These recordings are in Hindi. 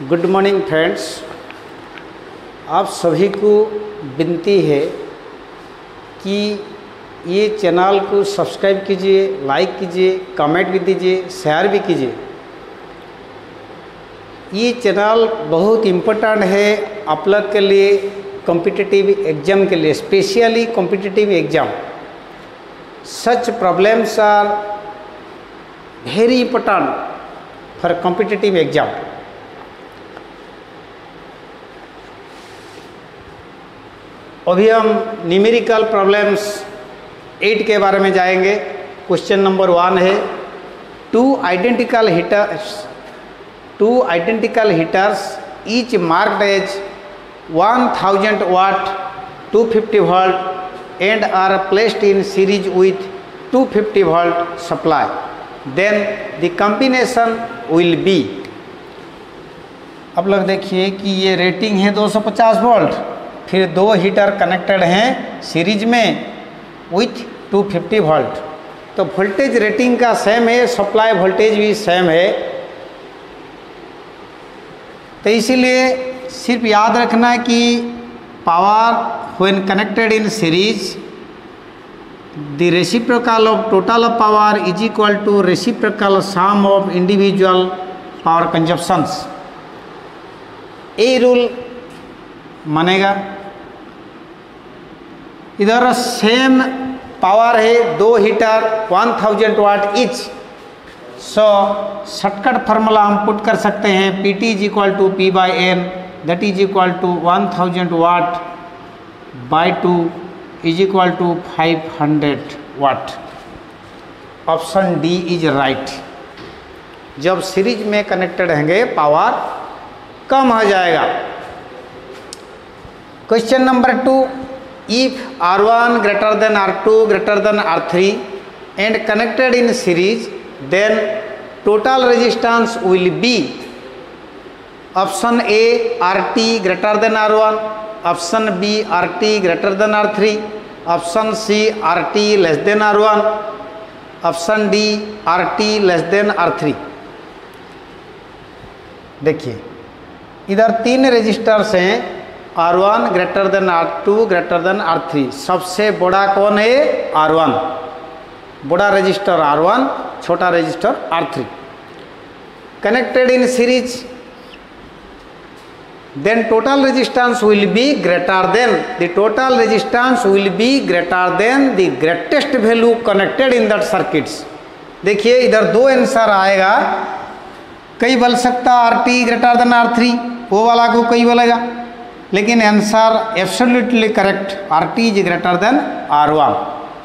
Good morning friends. आप सभी को विनती है कि ये चैनल को सब्सक्राइब कीजिए, लाइक कीजिए, कमेंट भी दीजिए, शेयर भी कीजिए। ये चैनल बहुत इम्पोर्टेंट है आप लोग के लिए, कॉम्पिटिटिव एग्जाम के लिए, specially competitive exam. Such problems are very important for competitive exam. अभी हम न्यूमेरिकल प्रॉब्लम्स 8 के बारे में जाएंगे। क्वेश्चन नंबर 1 है two identical heaters each marked as 1000 watt 250 volt and are placed in series with 250 volt supply, then the combination will be. अब लोग देखिए कि ये रेटिंग है 250 वोल्ट, फिर दो हीटर कनेक्टेड हैं सीरीज में विथ 250 वोल्ट। तो वोल्टेज रेटिंग का सेम है, सप्लाई वोल्टेज भी सेम है। तो इसीलिए सिर्फ याद रखना है कि power when connected in series the reciprocal of total of power is equal to reciprocal sum of individual power consumptions. ये रूल मानेगा। इधर सेम पावर है, दो heater 1000 watt each. So shortcut formula हम पुट कर सकते हैं PT is equal to P/N, that is equal to 1000 watt by 2 is equal to 500 watt. Option D is right. जब सीरीज में कनेक्टेड रहेंगे पावर कम हो जाएगा। Question number 2, if R1 greater than R2 greater than R3 and connected in series, then total resistance will be option A RT greater than R1, option B RT greater than R3, option C RT less than R1, option D RT less than R3। देखिए इधर 3 रेजिस्टर्स हैं, R1 greater than R2 greater than R3। सबसे बड़ा कौन है? R1, बड़ा रजिस्टर R1, छोटा register R3। Connected in series, then total resistance will be greater than the total resistance will be greater than the greatest value connected in that circuits. देखिए इधर दो आंसर आएगा, कई बोल सकता RT ग्रेटर देन R3, वो वाला को कई बोलेगा, लेकिन answer absolutely correct, RT is greater than R1।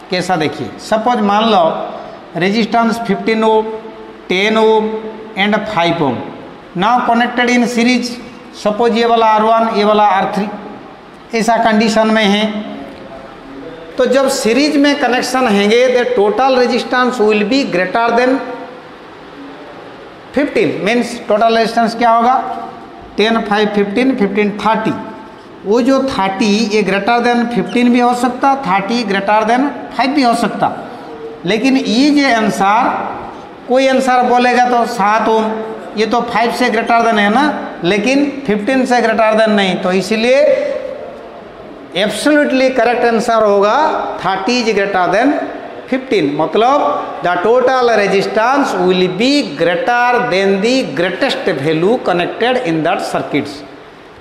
कैसा देखिए, सपोज मान लो resistance 15 ohm, 10 ohm and 5 ohm now connected in series. Suppose ये वाला R1, ये वाला R3, ऐसा कंडीशन में है। तो जब सीरीज में कनेक्शन हैंगे the total resistance will be greater then 15, means total resistance क्या होगा? 10, 5, 15, 15, 30। वो जो 30 ये ग्रेटर देन 15 भी हो सकता, 30 ग्रेटर देन 5 भी हो सकता। लेकिन ये जो आंसर, कोई आंसर बोलेगा तो 7 ओम, ये तो 5 से ग्रेटर देन है ना, लेकिन 15 से ग्रेटर देन नहीं। तो इसीलिए एब्सोल्युटली करेक्ट आंसर होगा 30 इज ग्रेटर देन 15। मतलब the total resistance will be greater than the greatest value connected in that circuits.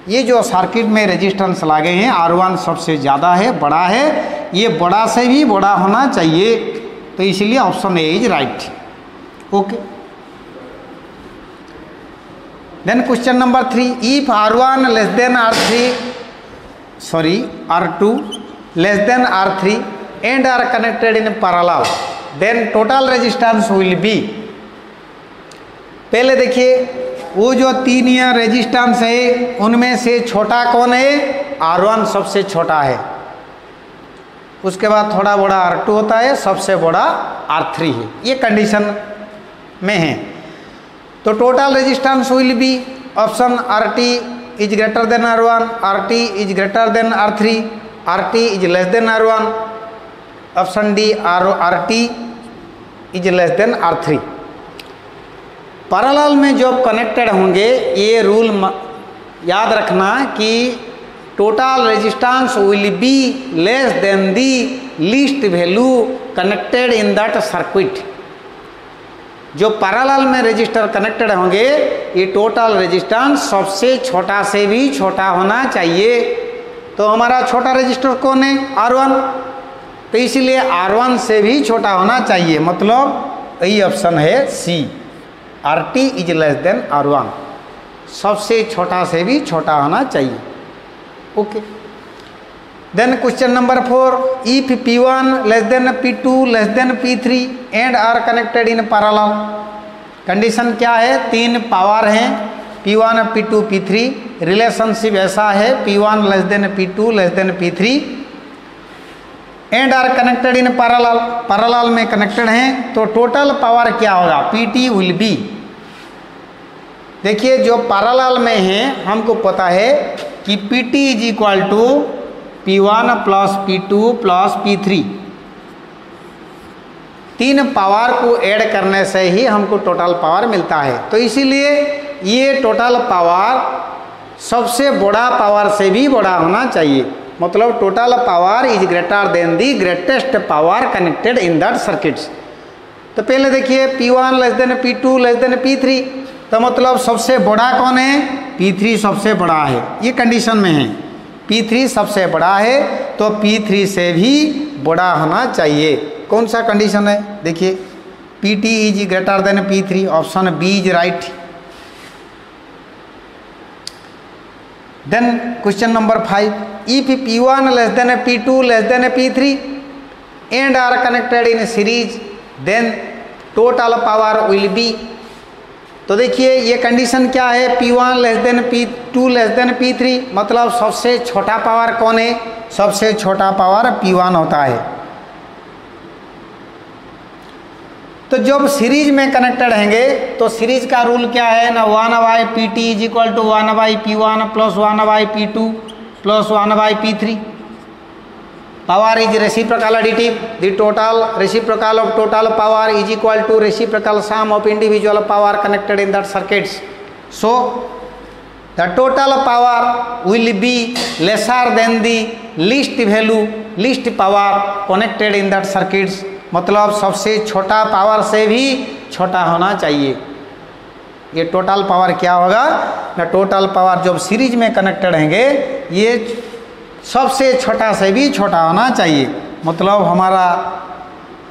ये जो सर्किट में रेजिस्टेंस लागे हैं R1 सबसे ज़्यादा है, बड़ा है, ये बड़ा से भी बड़ा होना चाहिए। तो इसलिए option A is right. Okay, then question number 3, if R1 less than R2 less than R3 and are connected in parallel, then total resistance will be। पहले देखिए वो जो 3 या रेजिस्टेंस है उनमें से छोटा कौन है? R1 सबसे छोटा है, उसके बाद थोड़ा बड़ा R2 होता है, सबसे बड़ा R3 है। ये कंडीशन में है। तो total resistance will B option RT is greater than R1, RT is greater then R3, RT is less than R1, option D RT is less than R3। Parallel में जब कनेक्टेड होंगे, ये रूल याद रखना कि total resistance will be less than the least value connected in that circuit. जो पैरेलल में रजिस्टर कनेक्टेड होंगे, ये टोटल रेजिस्टेंस सबसे छोटा से भी छोटा होना चाहिए। तो हमारा छोटा रजिस्टर कौन है? R1। तो इसीलिए R1 से भी छोटा होना चाहिए, मतलब यही ऑप्शन है C, RT is less than R1, सबसे छोटा से भी छोटा होना चाहिए। Okay, then question number 4, if P1 less than P2 less than P3 and are connected in parallel. Condition क्या है? 3 पावर हैं, P1 P2 P3, रिलेशनशिप ऐसा है P1 less than P2 less than P3 and are connected in parallel, parallel में कनेक्टेड हैं, तो टोटल पावर क्या होगा? PT विल बी, देखिए जो पैरेलल में है हमको पता है कि PT is equal to P1 plus P2 plus P3, 3 power को ऐड करने से ही हमको टोटल पावर मिलता है। तो इसीलिए ये टोटल पावर सबसे बड़ा पावर से भी बड़ा होना चाहिए, मतलब total power is greater then the greatest power connected in that circuits. तो पहले देखिए P1 less than P2 less than P3, तो मतलब सबसे बड़ा कौन है? P3 सबसे बड़ा है, ये कंडीशन में है P3 सबसे बड़ा है, तो P3 से भी बड़ा होना चाहिए। कौन सा कंडीशन है? देखिए PT is greater than P3, option B is right. Then question number 5, if P1 less than P2 less than P3 and are connected in series then total power will be. तो देखिए ये कंडीशन क्या है? P1 less than P2 less than P3, मतलब सबसे छोटा पावर कौन है? सबसे छोटा पावर P1 होता है। तो जब सीरीज में कनेक्टेड होंगे तो सीरीज का रूल क्या है ना? 1/PT is equal to 1/P1 plus 1/P2 plus 1/P3। Power is reciprocal additive, the total reciprocal of total power is equal to reciprocal sum of individual power connected in that circuits. So the total power will be lesser than the least value least power connected in that circuits, मतलब सबसे छोटा पावर से भी छोटा होना चाहिए। ये टोटल पावर क्या होगा ना? टोटल पावर जब सीरीज में कनेक्टेड होंगे ये सबसे छोटा से भी छोटा होना चाहिए, मतलब हमारा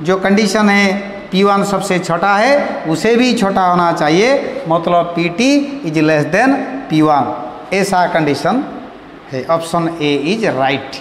जो कंडीशन है P1 सबसे छोटा है उसे भी छोटा होना चाहिए, मतलब PT is less then P1, ऐसा कंडीशन है। Option A is right.